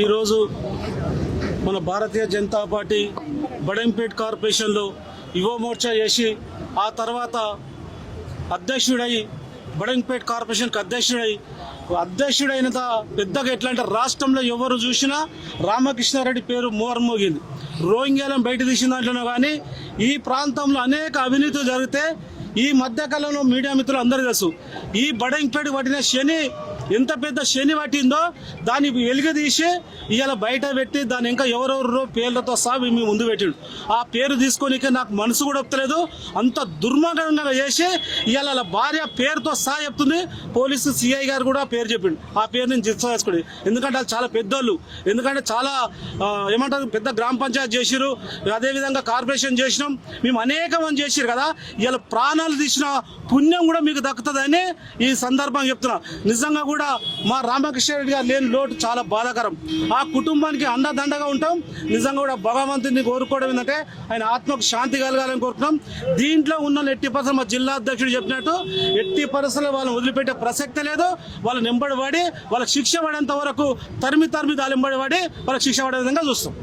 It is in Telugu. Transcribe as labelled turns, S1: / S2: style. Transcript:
S1: ఈరోజు మన భారతీయ జనతా పార్టీ బడంపేట్ కార్పొరేషన్లో యువ మోర్చా చేసి ఆ తర్వాత అధ్యక్షుడై బడంపేట్ కార్పొరేషన్కి అధ్యక్షుడైన పెద్దగా ఎట్లా అంటే రాష్ట్రంలో ఎవరు చూసినా రామకృష్ణారెడ్డి పేరు మోగింది. రోహింగ్యాలను బయట తీసిన దాంట్లోనే కానీ ఈ ప్రాంతంలో అనేక అవినీతులు జరిగితే ఈ మధ్యకాలంలో మీడియా మిత్రులు అందరూ తెలుసు. ఈ బడంపేట్ పట్టిన శని ఎంత పెద్ద శని పట్టిందో దాన్ని వెలుగదీసి ఇవాళ బయట పెట్టి దాన్ని ఇంకా ఎవరెవరో పేర్లతో సహా మీ ముందు పెట్టిండు. ఆ పేరు తీసుకోనికే నాకు మనసు కూడా ఒప్పలేదు. అంత దుర్మార్గంగా చేసి ఇవాళ వాళ్ళ భార్య పేరుతో సహా చెప్తుంది. పోలీసు సిఐ గారు కూడా పేరు చెప్పిండు. ఆ పేరు నేను చేసుకోండి, ఎందుకంటే వాళ్ళు చాలా పెద్దోళ్ళు. ఎందుకంటే చాలా ఏమంటారు పెద్ద గ్రామ పంచాయతీ చేసిరు, అదేవిధంగా కార్పొరేషన్ చేసినాం, మేము అనేక మంది చేసిరు కదా. ఇవాళ ప్రాణాలు తీసిన పుణ్యం కూడా మీకు దక్కుతుందని ఈ సందర్భంగా చెప్తున్నా. నిజంగా కూడా మా రామకృష్ణారెడ్డి గారు లేని లోటు చాలా బాధాకరం. ఆ కుటుంబానికి అండదండగా ఉంటాం. నిజంగా కూడా భగవంతుని కోరుకోవడం ఏంటంటే ఆయన ఆత్మకు శాంతి కలగాలని కోరుకుంటాం. దీంట్లో ఉన్న ఎట్టి పరిస్థితులు మా జిల్లా అధ్యక్షుడు చెప్పినట్టు ఎట్టి పరిస్థితుల్లో వాళ్ళని వదిలిపెట్టే ప్రసక్తే లేదు. వాళ్ళని వెంబడి పడి వాళ్ళకి శిక్ష పడేంత వరకు తరిమి దాని వెంబడి పడి వాళ్ళకి శిక్ష పడే విధంగా చూస్తాం.